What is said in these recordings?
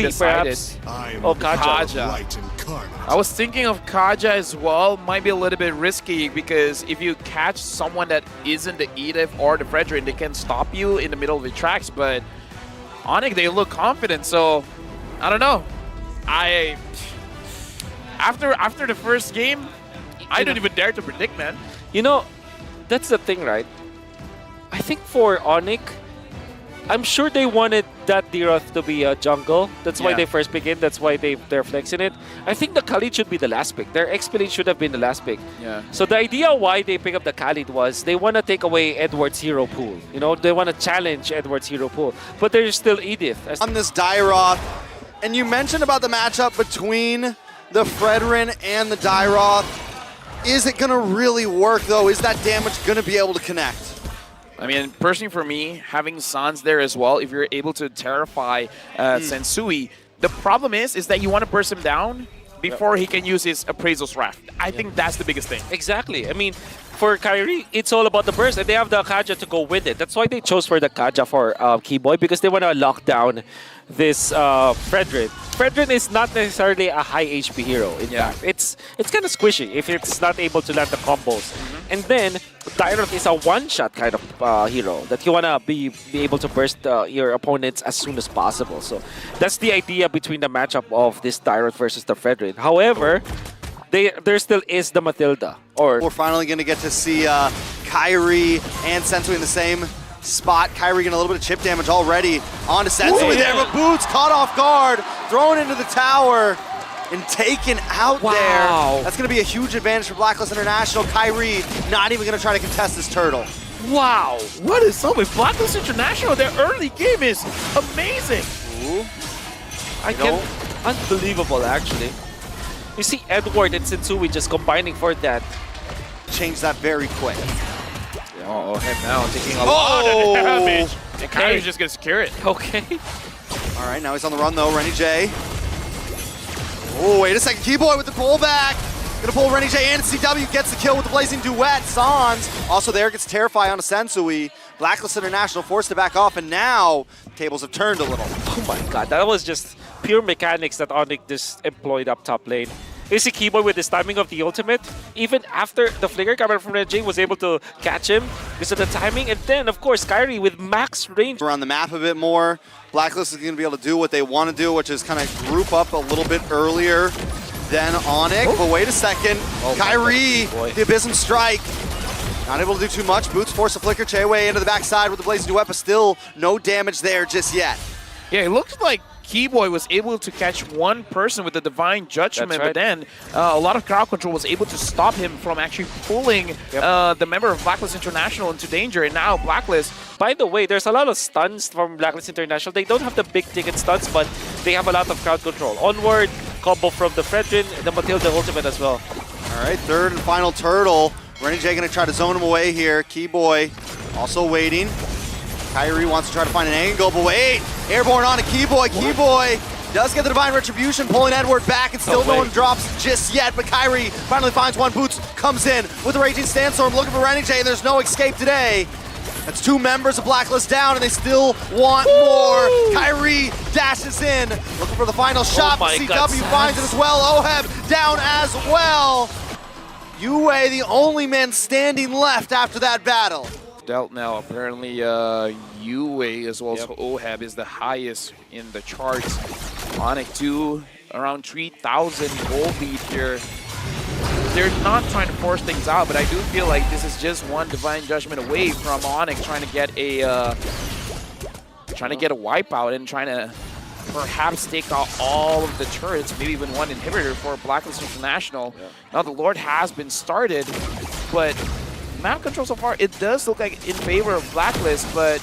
decided. Perhaps. Oh, Kaja. Kaja. I was thinking of Kaja as well. Might be a little bit risky because if you catch someone that isn't the Edith or the Fredrin, they can stop you in the middle of the tracks. But Onic, they look confident, so I don't know. After the first game, I don't even dare to predict, man. You know, that's the thing, right? I think for Onic, I'm sure they wanted that Diroth to be a jungle. That's why they first pick it. That's why they're flexing it. I think the Khalid should be the last pick. Their X-Blade should have been the last pick. Yeah. So the idea why they pick up the Khalid was they want to take away Edward's hero pool. You know, they want to challenge Edward's hero pool. But there's still Edith. On this Diroth, and you mentioned about the matchup between the Fredrin and the Diroth. Is it going to really work, though? Is that damage going to be able to connect? I mean, personally for me, having Sans there as well, if you're able to terrify Sensui, the problem is that you want to burst him down before he can use his Appraisal's Wrath. I think that's the biggest thing. Exactly. I mean, for Kairi, it's all about the burst, and they have the Kaja to go with it. That's why they chose for the Kaja for Keyboy, because they want to lock down this Fredrin. Fredrin is not necessarily a high HP hero. In fact, it's kind of squishy if it's not able to land the combos. And then Diroth is a one-shot kind of hero that you wanna be able to burst your opponents as soon as possible. So that's the idea between the matchup of this Diroth versus the Fredrin. However, there still is the Matilda. Or we're finally going to get to see Kairi and Sensui in the same spot. Kairi getting a little bit of chip damage already onto Sensui there, but Boots caught off guard, thrown into the tower, and taken out there. That's going to be a huge advantage for Blacklist International. Kairi not even going to try to contest this turtle. Wow, what is up with Blacklist International? Their early game is amazing. Unbelievable, actually. You see Edward and Sensui just combining for that. Change that very quick. Oh, head now taking a lot of damage. And Kairi's just going to secure it. Okay. All right, now he's on the run, though. Renny J. Oh, wait a second. Keyboy with the pullback. Gonna pull Renny J and CW gets the kill with the Blazing Duet. Sans also there, gets Terrify onto Sensui. Blacklist International forced to back off, and now tables have turned a little. Oh my god, that was just pure mechanics that Onic just employed up top lane. You see Keyboy with his timing of the ultimate, even after the flicker coming from Renny J was able to catch him because of the timing, and then of course Kairi with max range. Around the map a bit more, Blacklist is gonna be able to do what they want to do, which is kind of group up a little bit earlier than Onic. But wait a second, Kairi, the Abysm Strike. Not able to do too much. Boots force a flicker. Chewe into the backside with the Blazing Duet, but still no damage there just yet. Yeah, it looks like Keyboy was able to catch one person with the Divine Judgment, but then a lot of crowd control was able to stop him from actually pulling the member of Blacklist International into danger, and now Blacklist. By the way, there's a lot of stuns from Blacklist International. They don't have the big ticket stuns, but they have a lot of crowd control. Onward, combo from the Fredrin, the Matilda ultimate as well. All right, third and final turtle. Renny J gonna try to zone him away here. Keyboy also waiting. Kairi wants to try to find an angle, but wait! Airborne on to Keyboy. Keyboy does get the Divine Retribution, pulling Edward back, and still no one drops just yet, but Kairi finally finds one. Boots comes in with the Raging Sandstorm, looking for Renny J, and there's no escape today. That's two members of Blacklist down, and they still want more. Kairi dashes in, looking for the final shot. CW finds it as well. Oheb down as well. Yue, the only man standing left after that battle. Dealt now, apparently Yue as well as Oheb is the highest in the charts. Onic 2, around 3,000 gold lead here. They're not trying to force things out, but I do feel like this is just one Divine Judgment away from Onic trying to get a wipeout and trying to perhaps take out all of the turrets, maybe even one inhibitor for Blacklist International. Now the Lord has been started, but map control so far, it does look like in favor of Blacklist, but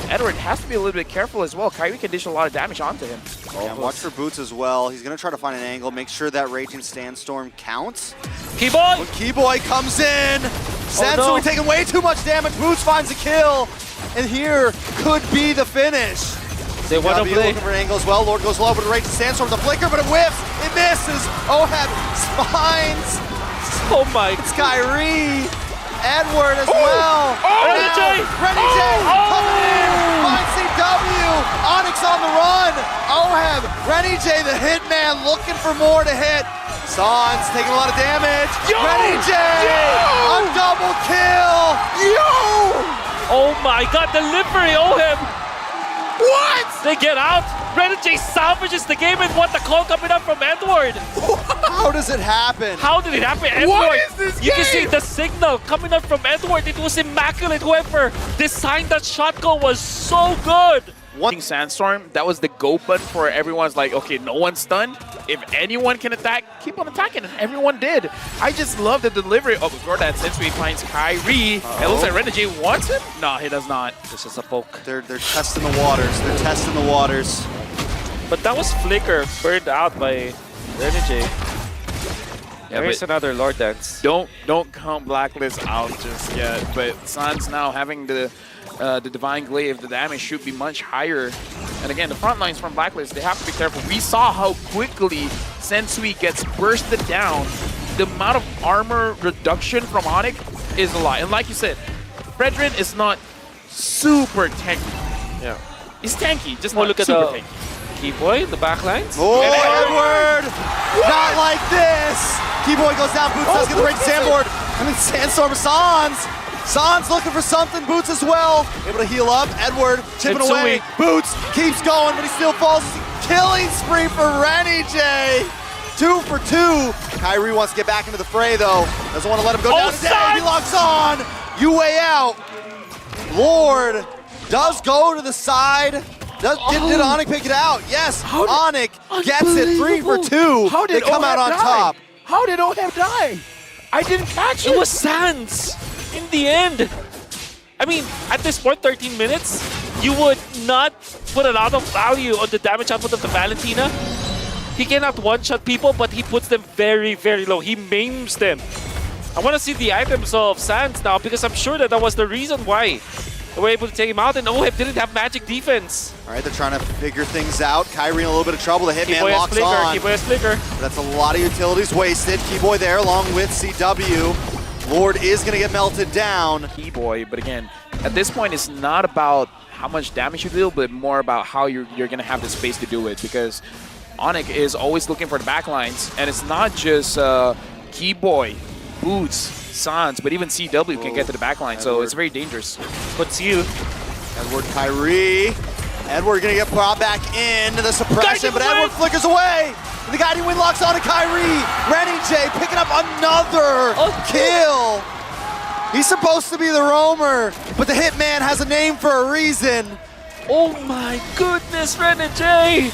Edward has to be a little bit careful as well. Kairi can dish a lot of damage onto him. Yeah, watch for Boots as well. He's going to try to find an angle, make sure that Raging Sandstorm counts. Keyboy! When Keyboy comes in, Sensui taking way too much damage. Boots finds a kill, and here could be the finish. They want to play. Looking for an angle as well. Lord goes low, but it Raging Sandstorm, the flicker, but it whiffs. It misses. Oheb finds. Oh my. It's Kairi. Edward as well. Renny J! Renny J coming in. Finds CW. Onyx on the run. Oheb. Renny J, the hitman, looking for more to hit. Sans taking a lot of damage. Renny J! A double kill. Oh my god, delivery, Oheb! What? They get out. Renny J salvages the game and what the call coming up from Edward. How does it happen? How did it happen, Edward? What is this You can game? see the signal coming up from Edward. It was immaculate. Whoever designed that shotgun was so good. One Sandstorm, that was the go button for everyone's like, okay, no one's stunned. If anyone can attack, keep on attacking, and everyone did. I just love the delivery. Oh, before that, since we finds Kyrie, it looks like Renegade wants him. No, he does not. This is a poke. They're testing the waters. They're testing the waters. But that was Flicker burned out by Renegade. Yeah, There's but another Lord Dance. don't count Blacklist out just yet. But Sans now having the Divine Glaive, the damage should be much higher. And again, the front lines from Blacklist, they have to be careful. We saw how quickly Sensui gets bursted down. The amount of armor reduction from Onic is a lot. And like you said, Fredrin is not super tanky. Yeah. He's tanky, just Oh, not look at super the tanky. Keyboy, the backlines. Oh, Edward! Not like this! Keyboy goes down, Boots does get the break Sandboard. And then Sandstorm Sans. Sans looking for something, Boots as well. Able to heal up, Edward chipping It's away. Sui. Boots keeps going, but he still falls. Killing spree for Renny J. 2 for 2. Kyrie wants to get back into the fray though. Doesn't want to let him go down today. Sans! He locks on. You way out. Lord does go to the side. Did Onic pick it out? Yes, Onic gets it 3 for 2. How did they come out Oheb on die? top. How did Oheb die? I didn't catch it. It was Sans in the end. I mean, at this point, 13 minutes, you would not put a lot of value on the damage output of the Valentina. He cannot one-shot people, but he puts them very, very low. He maims them. I want to see the items of Sans now because I'm sure that was the reason why they were able to take him out, and Oheb didn't have magic defense. All right, they're trying to figure things out. Kyrie in a little bit of trouble. The Hitman Keyboy has locks Flicker. on. Keyboy has Flicker. That's a lot of utilities wasted. Keyboy there along with CW. Lord is going to get melted down. Keyboy, but again, at this point, it's not about how much damage you deal, but more about how you're going to have the space to do it, because Onic is always looking for the backlines, and it's not just Keyboy, Boots, Sans, but even CW can get to the backline, so it's very dangerous. But Seal. Edward Kyrie. Edward going to get brought back into the suppression, but Edward flickers away. The guiding wind locks on to Kyrie. Renny J picking up another kill. He's supposed to be the roamer, but the Hitman has a name for a reason. Oh my goodness, Renny J!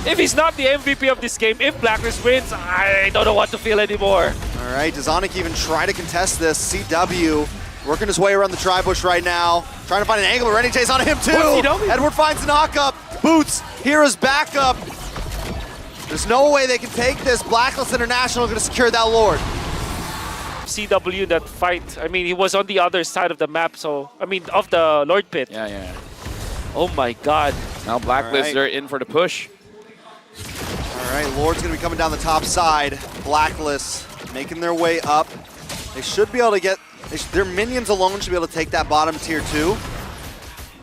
If he's not the MVP of this game, if Blacklist wins, I don't know what to feel anymore. All right, does Onic even try to contest this? CW working his way around the tri-bush right now. Trying to find an angle, but Renny J's on him too. Edward finds the knock-up. Boots, here is backup. There's no way they can take this. Blacklist International going to secure that Lord. CW that fight. I mean, he was on the other side of the map, so, I mean, of the Lord Pit. Yeah. Oh my god. Now Blacklist, they're in for the push. All right, Lord's going to be coming down the top side. Blacklist making their way up. They should be able to get, their minions alone should be able to take that bottom tier 2.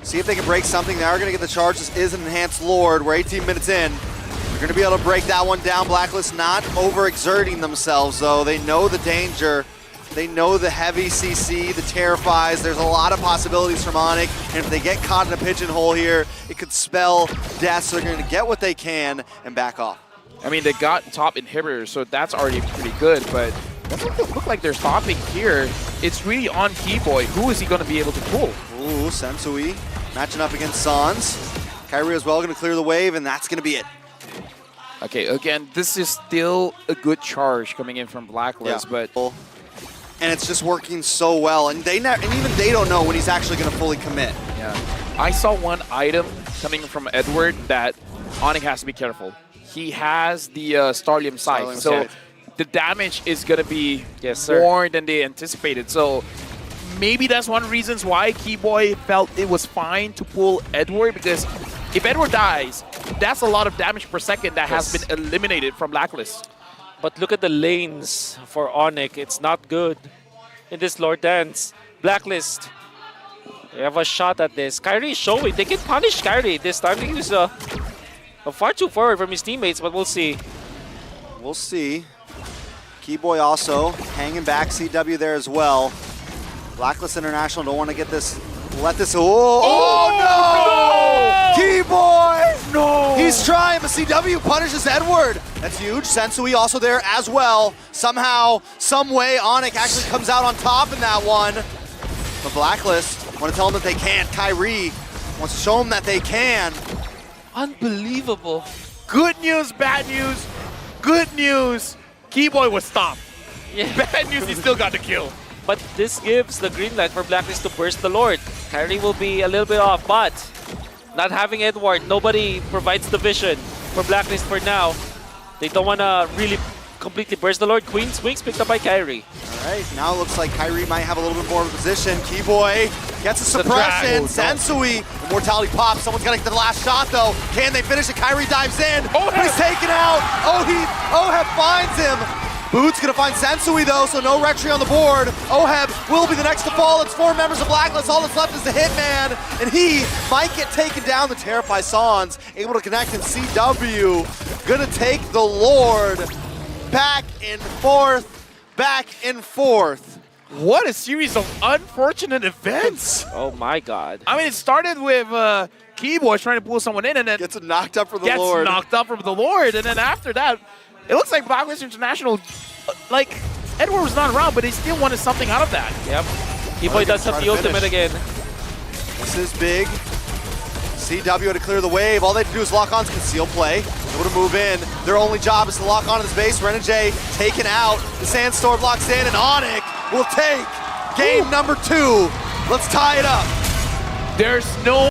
See if they can break something. They are going to get the charge. This is an enhanced Lord. We're 18 minutes in. They're going to be able to break that one down. Blacklist not overexerting themselves, though. They know the danger. They know the heavy CC, the terrifies. There's a lot of possibilities from Onic, and if they get caught in a pigeonhole here, it could spell death, so they're going to get what they can and back off. I mean, they got top inhibitors, so that's already pretty good, but it doesn't look like they're stopping here. It's really on Keyboy. Who is he going to be able to pull? Ooh, Sensui matching up against Sans. Kyrie as well going to clear the wave, and that's going to be it. Okay, again, this is still a good charge coming in from Blacklist, but... And it's just working so well, and even they don't know when he's actually going to fully commit. Yeah, I saw one item coming from Edward that Onic has to be careful. He has the Starlium Sight, so the damage is going to be more than they anticipated. So maybe that's one of the reasons why Keyboy felt it was fine to pull Edward, because if Edward dies, that's a lot of damage per second that has been eliminated from Blacklist. But look at the lanes for Onic. It's not good. in this Lord Dance. Blacklist. They have a shot at this. Kyrie is showing. They can punish Kyrie this time. He was far too forward from his teammates, but we'll see. We'll see. Keyboy also hanging back. CW there as well. Blacklist International don't want to get this. Let this. Oh no! Keyboy! No! He's trying, but CW punishes Edward. That's huge. Sensui also there as well. Somehow, some way, Onic actually comes out on top in that one. But Blacklist want to tell them that they can't. Kyrie wants to show them that they can. Unbelievable. Good news, bad news. Good news. Keyboy was stopped. Yeah. Bad news, he still got the kill. But this gives the green light for Blacklist to burst the Lord. Kyrie will be a little bit off, but not having Edward, nobody provides the vision for Blacklist for now. They don't want to really completely burst the Lord. Queen swings picked up by Kyrie. All right, now it looks like Kyrie might have a little bit more of a position. Keyboy gets a suppression. Sensui, Immortality pops. Someone's got to get the last shot though. Can they finish it? Kyrie dives in. He's taken out. Oheb finds him. Boot's gonna find Sensui though, so no Rectory on the board. Oheb will be the next to fall. It's 4 members of Blacklist. All that's left is the Hitman, and he might get taken down. The Terrify Sans able to connect in CW. Gonna take the Lord back and forth, back and forth. What a series of unfortunate events. Oh my god. I mean, it started with Keyboy trying to pull someone in and then Gets knocked up for the gets Lord. knocked up from the Lord. And then after that, it looks like Blacklist International, like, Edward was not around, but they still wanted something out of that. Yep. Keyboy does have the ultimate again. This is big. CW to clear the wave. All they have to do is lock on to conceal play. Able to move in. Their only job is to lock onto this base. Renegade taken out. The Sandstorm blocks in, and Onic will take game number 2. Let's tie it up. There's no